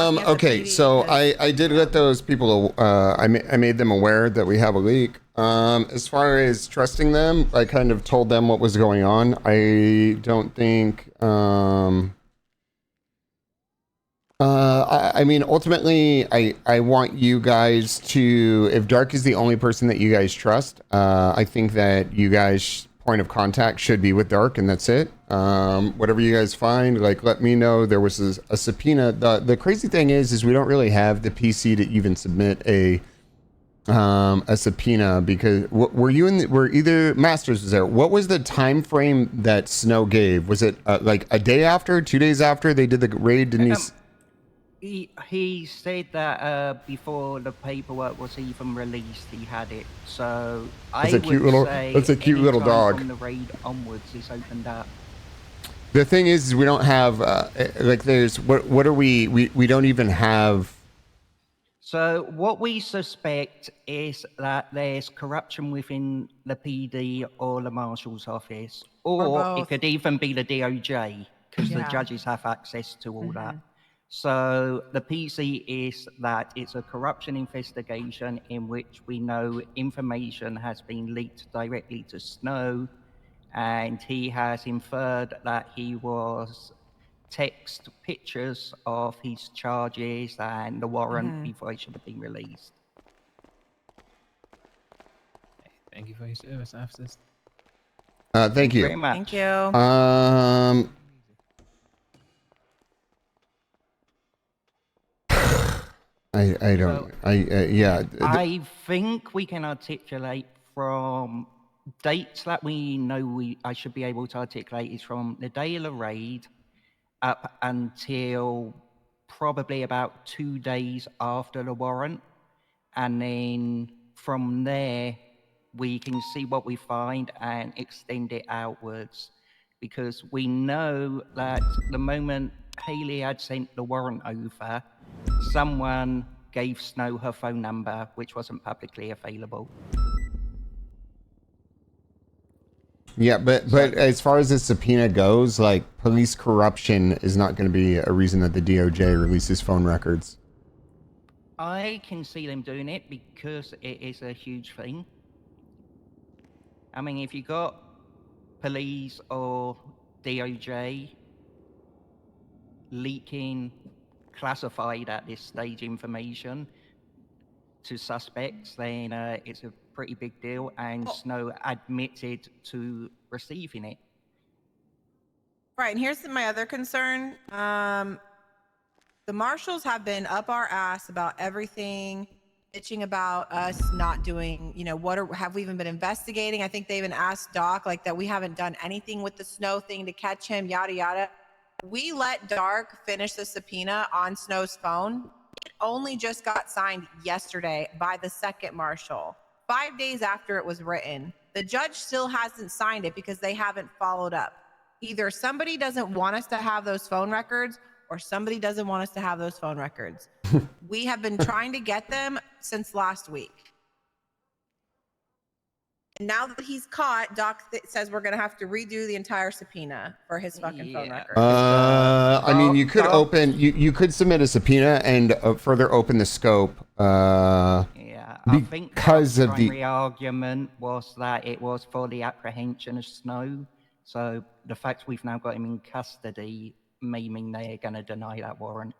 Okay, so I did let those people. I made them aware that we have a leak. As far as trusting them, I kind of told them what was going on. I don't think. I mean, ultimately, I want you guys to. If Dark is the only person that you guys trust, I think that you guys' point of contact should be with Dark, and that's it. Whatever you guys find, like, let me know. There was a subpoena. The crazy thing is we don't really have the PC to even submit a subpoena because were you in? Were either Masters was there? What was the time frame that Snow gave? Was it like a day after, 2 days after they did the raid? Didn't he said that before the paperwork was even released, he had it. So that's a cute little dog. From the raid onwards, it's opened up. The thing is we don't have like there's what are we don't even have. So what we suspect is that there's corruption within the PD or the Marshal's office, or it could even be the DOJ because the judges have access to all that. So the PC is that it's a corruption investigation in which we know information has been leaked directly to Snow, and he has inferred that he was text pictures of his charges and the warrant before it should have been released. Thank you for your service, officers. Thank you very much. Thank you. I think we can articulate from dates that we know I should be able to articulate is from the day of the raid up until probably about 2 days after the warrant. And then from there, we can see what we find and extend it outwards. Because we know that the moment Haley had sent the warrant over, someone gave Snow her phone number, which wasn't publicly available. Yeah, but as far as the subpoena goes, like, police corruption is not going to be a reason that the DOJ releases phone records. I can see them doing it because it is a huge thing. I mean, if you got police or DOJ leaking classified at this stage information to suspects, then it's a pretty big deal, and Snow admitted to receiving it. Right, and here's my other concern. The marshals have been up our ass about everything, bitching about us not doing, have we even been investigating? I think they even asked Doc, like, that we haven't done anything with the Snow thing to catch him, yada, yada. We let Dark finish the subpoena on Snow's phone. It only just got signed yesterday by the second marshal, 5 days after it was written. The judge still hasn't signed it because they haven't followed up. Either somebody doesn't want us to have those phone records or somebody doesn't want us to have those phone records. We have been trying to get them since last week. And now that he's caught, Doc says we're going to have to redo the entire subpoena for his fucking phone records. I mean, you could you could submit a subpoena and further open the scope. I think because of the primary argument was that it was for the apprehension of Snow. So the fact we've now got him in custody may mean they're going to deny that warrant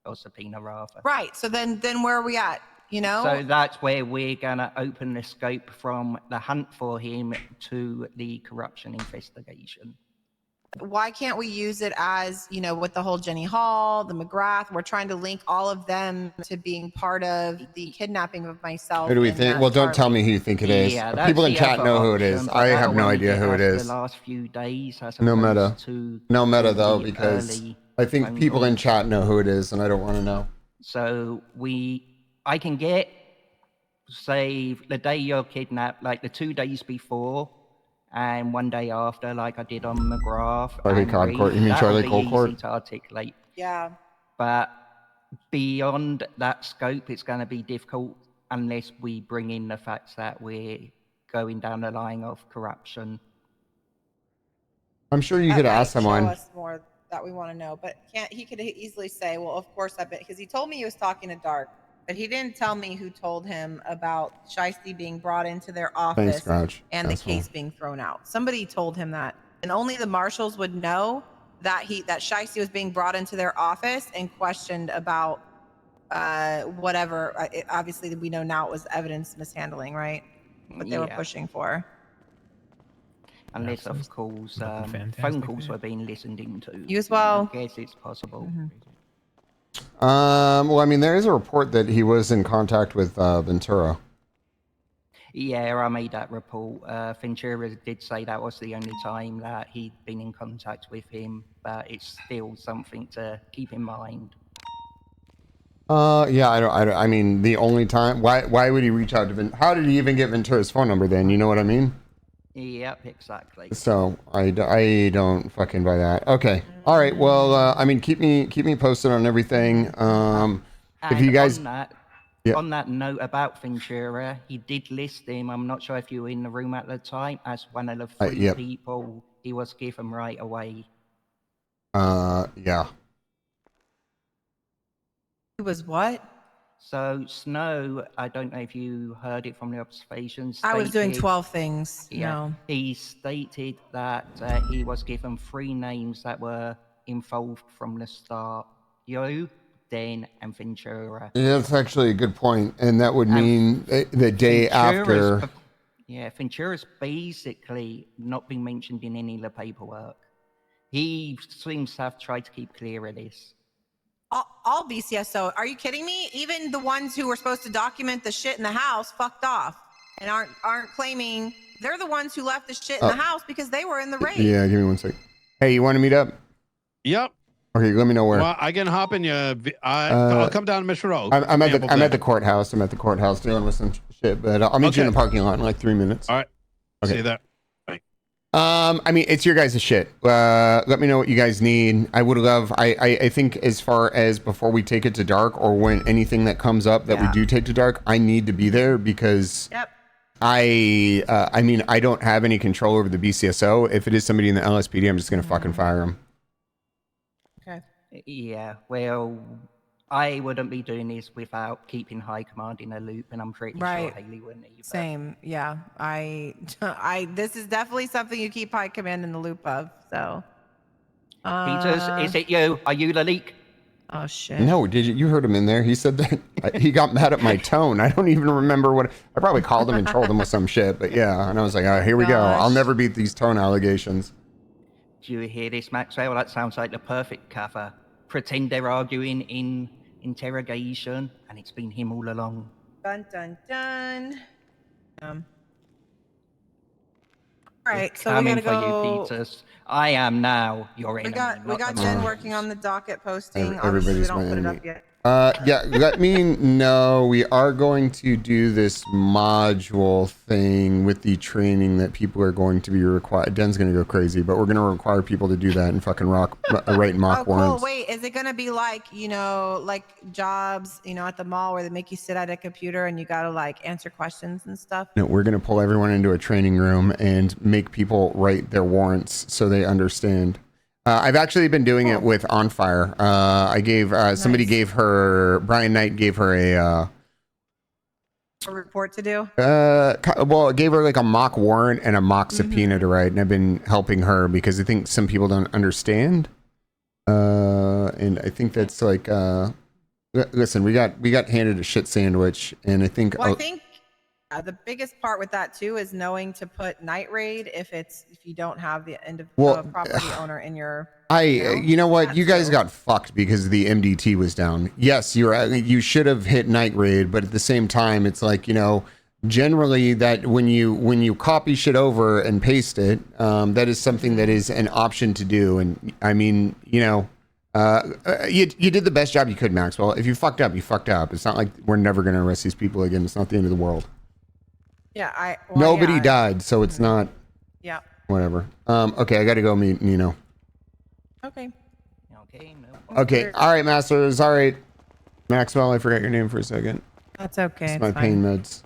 or subpoena rather. Right. So then where are we at? So that's where we're going to open the scope from the hunt for him to the corruption investigation. Why can't we use it as, with the whole Jenny Hall, the McGrath, we're trying to link all of them to being part of the kidnapping of myself. Who do we think? Well, don't tell me who you think it is. Yeah, people in chat know who it is. I have no idea who it is. The last few days no meta though, because I think people in chat know who it is and I don't want to know. So I can get, say, the day you're kidnapped, like the 2 days before and 1 day after, like I did on McGrath. Charlie Concord. You mean Charlie Colcourt? Easy to articulate. Yeah. But beyond that scope, it's going to be difficult unless we bring in the facts that we're going down the line of corruption. I'm sure you could ask someone. Show us more that we want to know. But he could easily say, well, of course I bet, because he told me he was talking to Dark, but he didn't tell me who told him about Shiesty being brought into their office and the case being thrown out. Somebody told him that, and only the marshals would know that Shiesty was being brought into their office and questioned about whatever. Obviously, we know now it was evidence mishandling, right? What they were pushing for. Unless, of course, phone calls were being listened into. You as well. I guess it's possible. Well, I mean, there is a report that he was in contact with Ventura. Yeah, I made that report. Ventura did say that was the only time that he'd been in contact with him, but it's still something to keep in mind. Yeah, I mean, the only time. Why would he reach out to How did he even get Ventura's phone number then? You know what I mean? Yep, exactly. So I don't fucking buy that. Okay, all right. Well, I mean, keep me posted on everything. If you guys on that note about Ventura, he did list him. I'm not sure if you were in the room at the time, as one of the three people he was given right away. Yeah. He was what? So Snow, I don't know if you heard it from the observations. I was doing 12 things. Yeah, no. He stated that he was given 3 names that were involved from the start: you, Dan, and Ventura. Yeah, that's actually a good point, and that would mean the day after. Yeah, Ventura's basically not been mentioned in any of the paperwork. He seems to have tried to keep clear of this. All BCSO. Are you kidding me? Even the ones who were supposed to document the shit in the house fucked off and aren't claiming they're the ones who left the shit in the house because they were in the raid. Yeah, give me 1 sec. Hey, you want to meet up? Yep. Okay, let me know where. Well, I can hop in you. I'll come down to Mission Road. I'm at the courthouse. I'm at the courthouse dealing with some shit, but I'll meet you in the parking lot in like 3 minutes. All right. Okay. See you there. I mean, it's your guys' shit. Let me know what you guys need. I would love, I think as far as before we take it to dark or when anything that comes up that we do take to dark, I need to be there because I mean, I don't have any control over the BCSO. If it is somebody in the LSPD, I'm just going to fucking fire them. Okay. Yeah, well, I wouldn't be doing this without keeping High Command in a loop, and I'm pretty sure Haley wouldn't either. Same, yeah. This is definitely something you keep High Command in the loop of, so. Peters, is it you? Are you the leak? Oh, shit. No, did you heard him in there? He said that he got mad at my tone. I don't even remember what, I probably called him and trolled him with some shit, but yeah, and I was like, oh, here we go. I'll never beat these tone allegations. Do you hear this, Maxwell? That sounds like the perfect cover. Pretend they're arguing in interrogation, and it's been him all along. Dun, dun, dun. All right, so we gotta go. For you, Peters. I am now your enemy. We got Jen working on the docket posting. Everybody's my enemy. Put it up yet. Yeah, let me know. We are going to do this module thing with the training that people are going to be required. Den's going to go crazy, but we're going to require people to do that and fucking write mock warrants. Cool. Wait, is it going to be like, like jobs, at the mall where they make you sit at a computer and you got to like answer questions and stuff? No, we're going to pull everyone into a training room and make people write their warrants so they understand. I've actually been doing it with On Fire. I gave somebody gave her, Brian Knight gave her a report to do. Well, it gave her like a mock warrant and a mock subpoena to write, and I've been helping her because I think some people don't understand. And I think that's like, listen, we got handed a shit sandwich, and I think. Well, I think the biggest part with that too is knowing to put night raid if you don't have the end of property owner in your. You know what, you guys got fucked because the MDT was down. Yes, you should have hit night raid, but at the same time, it's like, generally that when you copy shit over and paste it, that is something that is an option to do. And I mean, you did the best job you could, Maxwell. If you fucked up, you fucked up. It's not like we're never going to arrest these people again. It's not the end of the world. Yeah, nobody died, so it's not. Yeah. Whatever. Okay, I got to go meet Nino. Okay. Okay. All right, Masters. All right, Maxwell. I forgot your name for a second. That's okay. It's my pain meds.